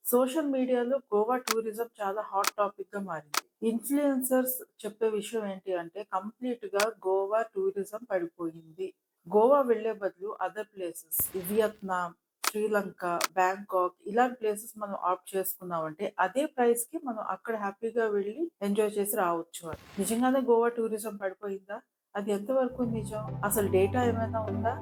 Social మీడియాలో Goa tourism చాలా hot టాపిక్‌గా మారింది. ఇన్‌ఫ్లుయెన్సర్స్ చెప్పే విషయం ఏంటి అంటే కంప్లీట్‌గా గోవా టూరిజం పడిపోయింది. గోవా వెళ్ళే బదులు other places Vietnam, Sri Lanka, Bangkok ఇలాంటి ప్లేసెస్ మనం ఆప్ట్ చేసుకున్నామంటే అదే ప్రైస్‌కి మనం అక్కడ హ్యాపీగా వెళ్లి ఎంజాయ్ చేసి రావచ్చు అని. నిజంగానే గోవా టూరిజం పడిపోయిందా? అది ఎంతవరకు నిజం? అసలు డేటా ఏమైనా ఉందా?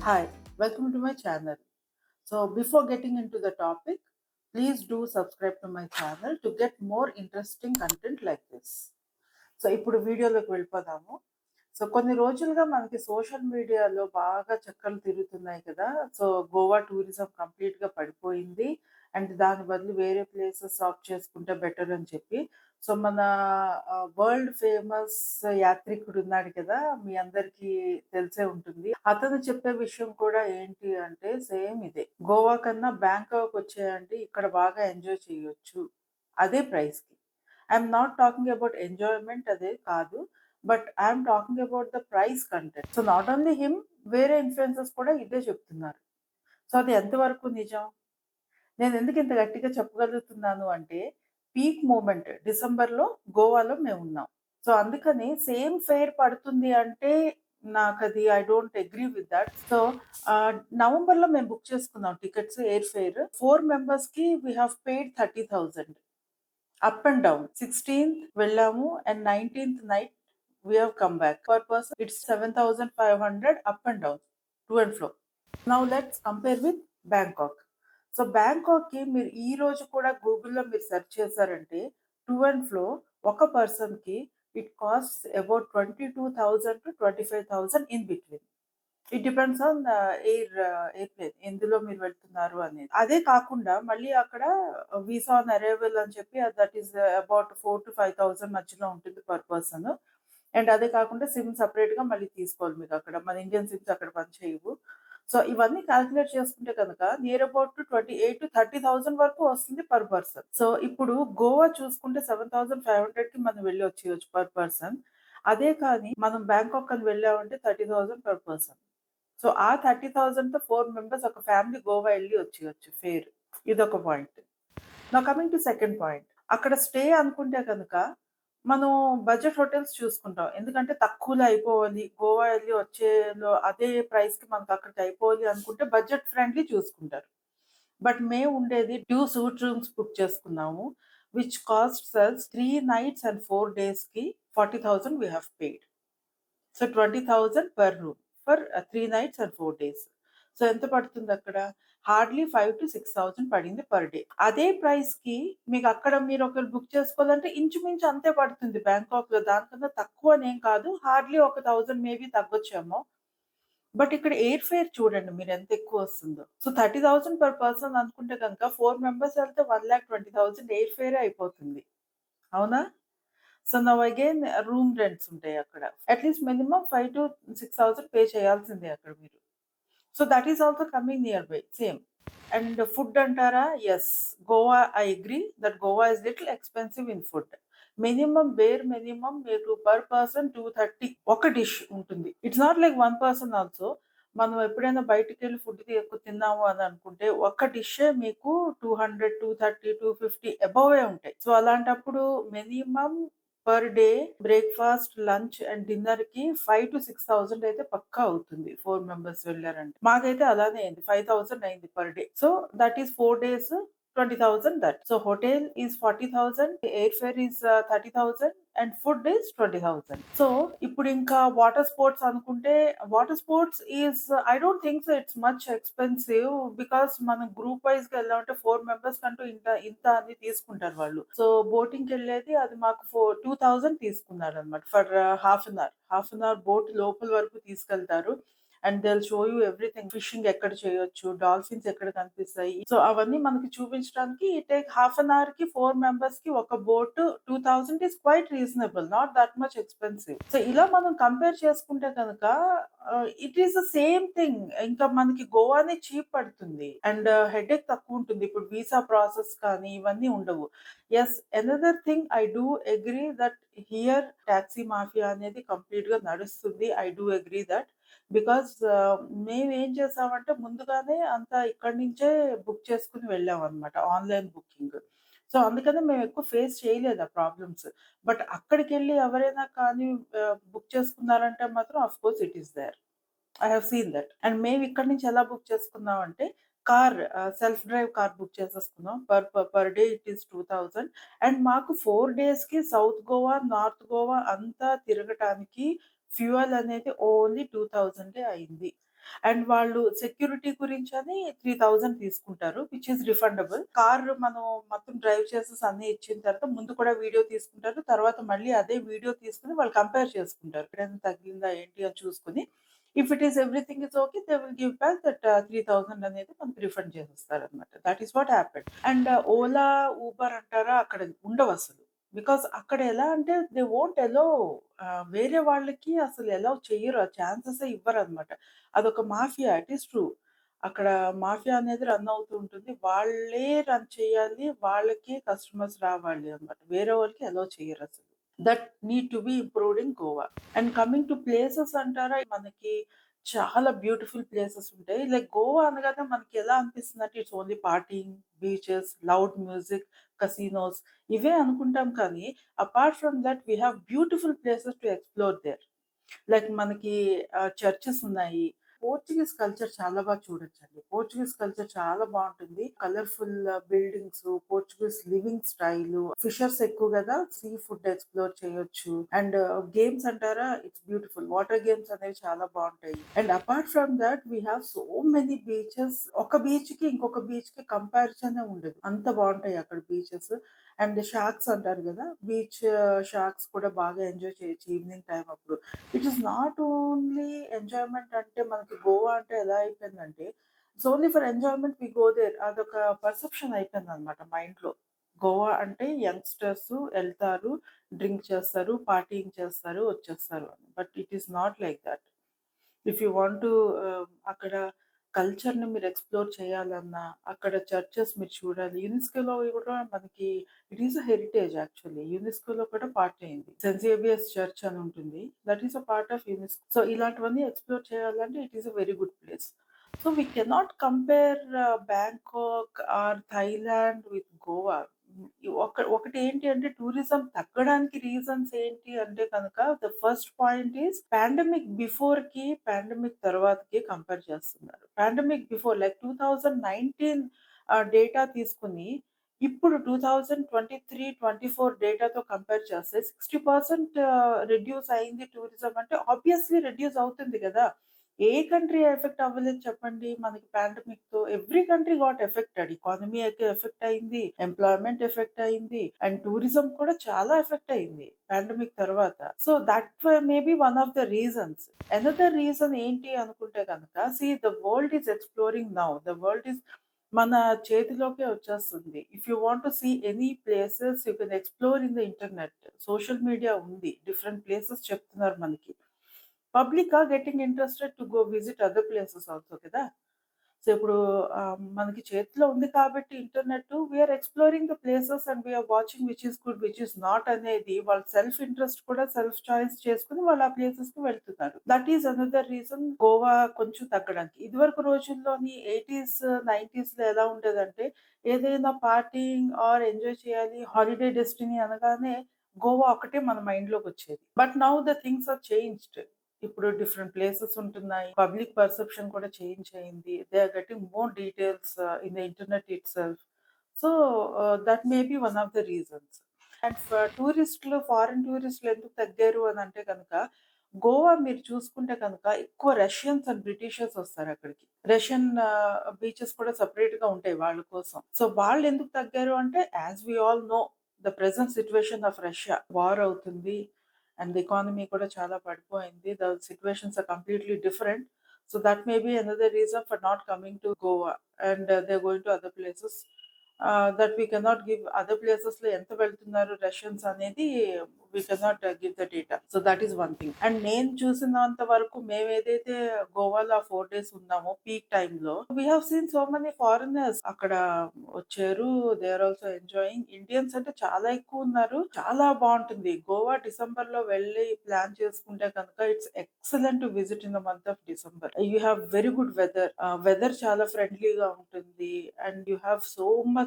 Hi, welcome to my channel. So, before getting into the topic, please do subscribe to my channel to get more interesting content like this. So, ఇప్పుడు వీడియోలోకి వెళ్ళిపోదాము. సో, కొన్ని రోజులుగా మనకి సోషల్ మీడియాలో బాగా చక్కర్లు తిరుగుతున్నాయి కదా! సో, గోవా టూరిజం కంప్లీట్‌గా పడిపోయింది. అండ్ దాని బదులు వేరే ప్లేసెస్ ఆప్ట్ చేసుకుంటే బెటర్ అని చెప్పి. సో, మన వరల్డ్ ఫేమస్ యాత్రికుడున్నాడు కదా! మీ అందరికీ తెలిసే ఉంటుంది. అతను చెప్పే విషయం కూడా ఏంటి అంటే సేమ్ ఇదే. గోవా కన్నా బ్యాంకాక్ వచ్చేయండి ఇక్కడ బాగా ఎంజాయ్ చేయొచ్చు. అదే ప్రైస్‌కి. I'm not talking about enjoyment అదే కాదు. But I'm talking about the price content. So, not only him వేరే ఇన్‌ఫ్లుయెన్సర్స్ కూడా ఇదే చెప్తున్నారు. సో, అది ఎంతవరకు నిజం? నేనెందుకు ఇంత గట్టిగా చెప్పగలుగుతున్నాను అంటే, పీక్ మూమెంట్ డిసెంబర్‌లో గోవాలో మేమున్నాం. సో, అందుకని సేమ్ ఫేర్ పడుతుంది అంటే నాకది I don't agree with that. So, నవంబర్‌లో మేము బుక్ చేసుకున్నాం టికెట్స్ ఎయిర్ ఫేర్. 4 మెంబర్స్‌కి we have paid 30,000 up and down. 16థ్ వెళ్ళాము అండ్ 19థ్ night we have come back. Per person it's 7,500 up and down. To and fro. Now let's compare with Bangkok. So, బ్యాంకాక్‌కి మీరు ఈ రోజు కూడా గూగుల్‌లో మీరు సెర్చ్ చేశారంటే టు అండ్ ఫ్లో ఒక పర్సన్‌కి it costs about 22,000-25,000 in between. It depends on airplane ఎందులో మీరు వెళ్తున్నారు అనేది. అదే కాకుండా మళ్ళీ అక్కడ వీసా ఆన్ అరైవల్ అని చెప్పి దట్ ఈస్ అబౌట్ 4,000-5,000 మధ్యలో ఉంటుంది పర్ పర్సన్. అండ్ అదే కాకుండా సిమ్ సెపరేట్‌గా మళ్ళీ తీసుకోవాలి మీరక్కడ. మన ఇండియన్ సిమ్స్ అక్కడ పనిచేయవు. సో, ఇవన్నీ కాలిక్యులేట్ చేసుకుంటే గనక నియర్ అబౌట్ 28,000-30,000 వరకు వస్తుంది పర్ పర్సన్. సో, ఇప్పుడు గోవా చూసుకుంటే 7,500కి మనం వెళ్లి వచ్చేయొచ్చు పర్ పర్సన్. అదే కానీ మనం బ్యాంకాక్ అని వెళ్ళామంటే 30,000 పర్ పర్సన్. సో, ఆ 30,000తో 4 మెంబర్స్ ఒక ఫ్యామిలీ గోవా ఎళ్లి వచ్చేయొచ్చు ఫేర్. ఇదొక point. Now coming to second point. అక్కడ స్టే అనుకుంటే గనక, మనం బడ్జెట్ హోటల్స్ చూసుకుంటాం. ఎందుకంటే తక్కువలో అయిపోవాలి. గోవా ఎళ్లి వచ్చేలో అదే ప్రైస్‌కి మనకు అక్కడికి అయిపోవాలి అనుకుంటే బడ్జెట్ ఫ్రెండ్లీ చూసుకుంటారు. బట్ మేము ఉండేది 2 సూట్ రూమ్స్ బుక్ చేసుకున్నాము. Which costs us 3 nights and 4 డేస్‌కి 40,000 we have paid. So, 20,000 per room for 3 nights and 4 days. So, ఎంత పడుతుందక్కడ? హార్డ్‌లీ 5,000-6,000 పడింది పర్ డే. అదే ప్రైస్‌కి మీకక్కడ మీరు ఒకవేళ బుక్ చేసుకోవాలంటే ఇంచుమించు అంతే పడుతుంది బ్యాంకాక్‌లో. దానికన్నా తక్కువనేం కాదు. హార్డ్‌లీ ఒక 1000 మేబీ తగ్గొచ్చేమో. బట్ ఇక్కడ ఎయిర్ ఫేర్ చూడండి మీరెంత ఎక్కువొస్తుందో. సో, 30,000 పర్ పర్సన్ అనుకుంటే గనక 4 మెంబర్స్ ఎళ్తే 1,20,000 ఎయిర్ ఫేరే అయిపోతుంది. అవునా? So, now again room rents ఉంటాయి అక్కడ. అట్‌లీస్ట్ మినిమమ్ 5,000-6,000 పే చేయాల్సిందే అక్కడ మీరు. So, that is also coming near by same. And food అంటారా? Yes. Goa I agree that Goa is little expensive in food. Bare minimum మీకు పర్ పర్సన్ 230 ఒక dish ఉంటుంది. It's not like one person also. మనం ఎప్పుడైనా బయటికెళ్ళి ఫుడ్ తిన్నాము అని అనుకుంటే ఒక్క డిష్షే మీకు 200, 230, 250 అబోవే ఉంటాయి. సో, అలాంటప్పుడు minimum per day breakfast, lunch and డిన్నర్‌కి 5,000-6,000 అయితే పక్కా అవుతుంది. 4 మెంబర్స్ వెళ్లారంటే. మాకైతే అలానే అయింది. 5,000 అయింది per day. So, that is 4 days 20,000 that. So, hotel is 40,000, air fare is 30,000 and food is 20,000. So, ఇప్పుడింకా వాటర్ స్పోర్ట్స్ అనుకుంటే water sports is I don't think so it's much expensive because మనం group వైస్‌గా ఎళ్ళామంటే 4 members కంటూ ఇంత అని తీసుకుంటారు వాళ్ళు. సో, బోటింగ్‌కెళ్ళేది అది మాకు 2,000 తీసుకున్నారనమాట for half an hour. Half an hour boat లోపల వరకు తీసుకెళ్తారు. And they will show you everything. Fishing ఎక్కడ చేయొచ్చు, డాల్ఫిన్స్ ఎక్కడ కనిపిస్తాయి. సో, అవన్నీ మనకి చూపించడానికి ఇట్ టేక్ హాఫ్ అన్ అవర్‌కి 4 మెంబర్స్‌కి ఒక boat 2000 is quite reasonable. Not that much expensive. So, ఇలా మనం కంపేర్ చేసుకుంటే గనక it is the same thing. ఇంకా మనకి గోవానే చీప్ పడుతుంది. అండ్ హెడేక్ తక్కువుంటుంది. ఇప్పుడు వీసా ప్రాసెస్ కానీ ఇవన్నీ ఉండవు. Yes, another thing I do agree that here taxi mafia అనేది కంప్లీట్‌గా నడుస్తుంది. I do agree that. Because మేమేం చేసామంటే ముందుగానే అంతా ఇక్కడి నుంచే బుక్ చేసుకొని వెళ్ళామనమాట. Online booking. సో, అందుకనే మేమెక్కువ ఫేస్ చేయలేదు ఆ ప్రాబ్లమ్స్. బట్ అక్కడికెళ్ళి ఎవరైనా కానీ బుక్ చేసుకున్నారంటే మాత్రం of course it is there. I have seen that. And మేమిక్కడి నుంచి ఎలా బుక్ చేసుకున్నామంటే సెల్ఫ్ డ్రైవ్ కార్ బుక్ చేసేసుకున్నాం. Per day it is 2000. And మాకు 4 డేస్‌కి సౌత్ గోవా, నార్త్ గోవా అంతా తిరగటానికి ఫ్యూయల్ అనేది ఓన్లీ 2000 అయింది. అండ్ వాళ్ళు సెక్యూరిటీ గురించని 3000 తీసుకుంటారు. Which is refundable. మనం మొత్తం డ్రైవ్ చేసేసి అన్నీ ఇచ్చిన తర్వాత ముందు కూడా వీడియో తీసుకుంటారు. తర్వాత మళ్ళీ అదే వీడియో తీసుకొని వాళ్ళు కంపేర్ చేసుకుంటారు. ఎక్కడైనా తగిలిందా ఏంటి అని చూసుకొని if it is everything is okay they will give back that 3000 అనేది మనకి రిఫండ్ చేసేస్తారనమాట. That is what happened. And Ola, Uber అంటారా అక్కడ ఉండవసలు. బికాజ్ అక్కడ ఎలా అంటే దే వోంట్ అలో వేరే వాళ్ళకి అసలు అలౌ చెయ్యరు. ఆ ఛాన్సెసే ఇవ్వరనమాట. అదొక మాఫియా. It is true. అక్కడ మాఫియా అనేది రన్ అవుతూ ఉంటుంది. వాళ్ళే రన్ చేయాలి. వాళ్ళకే కస్టమర్స్ రావాలి అన్నమాట. వేరే వాళ్ళకి అలౌ చెయ్యరసలు. That need to be improved in Goa. And coming to places అంటారా, మనకి చాలా బ్యూటిఫుల్ ప్లేసెస్ ఉంటాయి. లైక్ గోవా అనగానే మనకి ఎలా అనిపిస్తుందంటే it's only partying, beaches, loud music, casinos ఇవే అనుకుంటాం కానీ apart from that we have beautiful places to explore there. Like మనకి చర్చెస్ ఉన్నాయి. పోర్చుగీస్ కల్చర్ చాలా చూడొచ్చండి. పోర్చుగీస్ కల్చర్ చాలా బావుంటుంది. Colourful buildings, Portuguese living style, fishers ఎక్కువ గదా! సీ ఫుడ్ ఎక్స్‌ప్లోర్ చేయొచ్చు. అండ్ గేమ్స్ అంటారా ఇట్స్ బ్యూటిఫుల్. వాటర్ గేమ్స్ అనేవి చాలా బావుంటాయి. And apart from that we have so many beaches. ఒక బీచ్‌కి ఇంకొక బీచ్‌కి కంపారిజనే ఉండదు. అంత బావుంటాయి అక్కడ బీచెస్. అండ్ షార్క్స్ అంటారు గదా! బీచ్ షార్క్స్ కూడా బాగా ఎంజాయ్ చేయొచ్చు ఈవినింగ్ టైమ్ అప్పుడు. It is not only enjoyment అంటే మనకి గోవా అంటే ఎలా అయిపోయిందంటే, it's only for enjoyment we go there. అదొక పర్సెప్షన్ అయిపోయిందనమాట మైండ్‌లో. గోవా అంటే యంగ్‌స్టర్స్ ఎళ్తారు, డ్రింక్ చేస్తారు, పార్టీయింగ్ చేస్తారు, వచ్చేస్తారు అని. But it is not like that. If you want to అక్కడ కల్చర్‌ని మీరు ఎక్స్‌ప్లోర్ చేయాలన్నా, అక్కడ చర్చెస్ మీరు చూడాలి. యునెస్కోలో కూడా మనకి it is a heritage actually. యునెస్కోలో కూడా పార్ట్ అయింది. సెయింట్ జేవియర్స్ చర్చ్ అని ఉంటుంది. That is a part of UNESCO. So, ఇలాంటివన్నీ ఎక్స్‌ప్లోర్ చేయాలంటే it is a very good place. So, we cannot compare Bangkok or Thailand with Goa. ఒకటేంటి అంటే tourism తగ్గడానికి రీజన్స్ ఏంటి అంటే గనక the first point is pandemic బిఫోర్‌కి, పాండమిక్ తర్వాతకి కంపేర్ చేస్తున్నారు. పాండమిక్ బిఫోర్ లైక్ 2019 డేటా తీసుకొని ఇప్పుడు 2023, 24 డేటాతో కంపేర్ చేస్తే 60% రెడ్యూస్ అయింది టూరిజం అంటే ఆబ్వియస్‌లీ రెడ్యూస్ అవుతుంది గదా! ఏ కంట్రీ ఎఫెక్ట్ అవ్వలేదు చెప్పండి మనకి పాండమిక్‌తో. Every country got affected. Economy అయితే ఎఫెక్ట్ అయింది. ఎంప్లాయ్‌మెంట్ ఎఫెక్ట్ అయింది. అండ్ టూరిజం కూడా చాలా ఎఫెక్ట్ అయింది పాండమిక్ తర్వాత. So, that maybe one of the reasons. Another reason ఏంటి అనుకుంటే గనక the world is exploring now. The world is మన చేతిలోకే వచ్చేస్తుంది. If you want to see any places you can explore in the internet. Social media ఉంది. Different places చెప్తున్నారు మనకి. Public are getting interested to go visit other places also కదా! So, ఇప్పుడు మనకి చేతిలో ఉంది కాబట్టి internet we are exploring the places and we are watching which is good, which is not అనేది వాళ్ళ సెల్ఫ్ ఇంట్రెస్ట్ కూడా సెల్ఫ్ చాయిస్ చేసుకొని వాళ్ళు ఆ ప్లేసెస్‌కి వెళ్తున్నారు. That is another reason Goa కొంచెం తగ్గడానికి. ఇదివరకు రోజుల్లోని 80స్, 90స్‌లో ఎలా ఉండేదంటే ఏదైనా పార్టీయింగ్ ఆర్ ఎంజాయ్ చేయాలి, హాలిడే డెస్టినీ అనగానే గోవా ఒక్కటే మన మైండ్‌లోకొచ్చేది. But now the things are changed. ఇప్పుడు డిఫరెంట్ ప్లేసెస్ ఉంటున్నాయి. పబ్లిక్ పర్సెప్షన్ కూడా చేంజ్ అయింది. They are getting more details in the internet itself. So, that may be one of the reasons. And టూరిస్ట్‌లు, foreign టూరిస్ట్‌లు ఎందుకు తగ్గారు అనంటే గనక, గోవా మీరు చూసుకుంటే కనుక ఎక్కువ రష్యన్స్ అండ్ బ్రిటిషర్స్ వస్తారక్కడికి. రష్యన్ బీచెస్ కూడా సెపరేట్‌గా ఉంటాయి వాళ్ళ కోసం. సో, వాళ్ళెందుకు తగ్గారు అంటే as we all know the present situation of Russia. War అవుతుంది. అండ్ ఎకానమీ కూడా చాలా పడిపోయింది. The situations are completely different. So that may be another reason for not coming to Goa, and they're going to other places. That we cannot give other places లో ఎంత వెళ్తున్నారు Russians అనేది we cannot give the data. So that is one thing. And నేను చూసినంత వరకు మేము ఏదైతే గోవాలో ఆ 4 days ఉన్నామో పీక్ టైంలో we have seen so many foreigners అక్కడ వచ్చారు. They are also enjoying. Indians అంటే చాలా ఎక్కువ ఉన్నారు. చాలా బాగుంటుంది. గోవా డిసెంబర్ లో వెళ్ళి ప్లాన్ చేసుకుంటే కనుక it's excellent to visit in the month of December. You have very good weather. Weather చాలా ఫ్రెండ్లీగా ఉంటుంది. And you have so much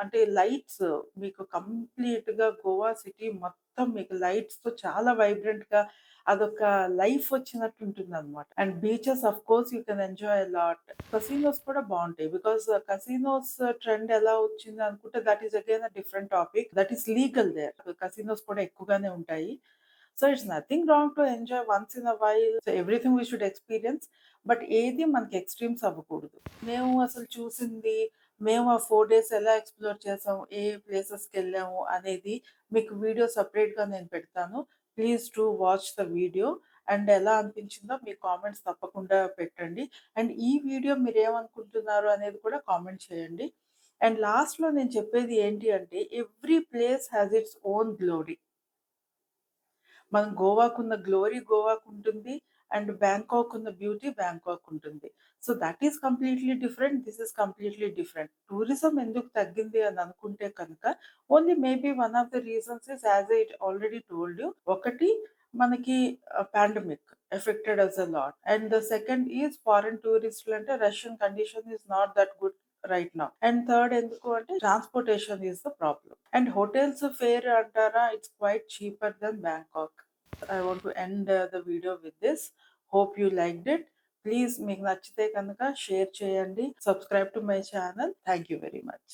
అంటే లైట్స్ మీకు కంప్లీట్ గా గోవా సిటీ మొత్తం మీకు లైట్స్ తో చాలా వైబ్రెంట్ గా అదొక లైఫ్ వచ్చినట్టు ఉంటుందన్నమాట. And beaches of course you can enjoy lot. Casinos కూడా బాగుంటాయి. బికాస్ కసినోస్ ట్రెండ్ ఎలా వచ్చింది అనుకుంటే that is again a different topic. That is legal there. Casinos కూడా ఎక్కువగానే ఉంటాయి. So it's nothing wrong to enjoy once in a while. So everything we should experience. But ఏది మనకి ఎక్స్ట్రీమ్స్ అవ్వకూడదు. మేము అసలు చూసింది, మేము ఆ 4 డేస్ ఎలా ఎక్స్‌ప్లోర్ చేసాము, ఏ ప్లేసెస్‌కెళ్ళాము అనేది మీకు వీడియో సెపరేట్‌గా నేను పెడతాను. Please do watch the video. And ఎలా అనిపించిందో మీ కామెంట్స్ తప్పకుండా పెట్టండి. అండ్ ఈ వీడియో మీరేమనుకుంటున్నారు అనేది కూడా కామెంట్ చేయండి. అండ్ లాస్ట్‌లో నేను చెప్పేది ఏంటి అంటే every place has its own glory. మనం గోవాకున్న గ్లోరీ గోవాకుంటుంది. అండ్ బ్యాంకాక్ ఉన్న బ్యూటీ బ్యాంకాక్ ఉంటుంది. So that is completely different. This is completely different. Tourism ఎందుకు తగ్గింది అని అనుకుంటే కనుక only maybe one of the reasons is as I already told you. ఒకటి మనకి pandemic affected us a lot. And the second is foreign టూరిస్టులు అంటే Russian condition is not that good right now. And third ఎందుకు అంటే transportation is the problem. And hotels fare అంటారా it's quite cheaper than Bangkok. I want to end the video with this. Hope you liked it. Please మీకు నచ్చితే కనుక share చేయండి. Subscribe to my channel. Thank you very much.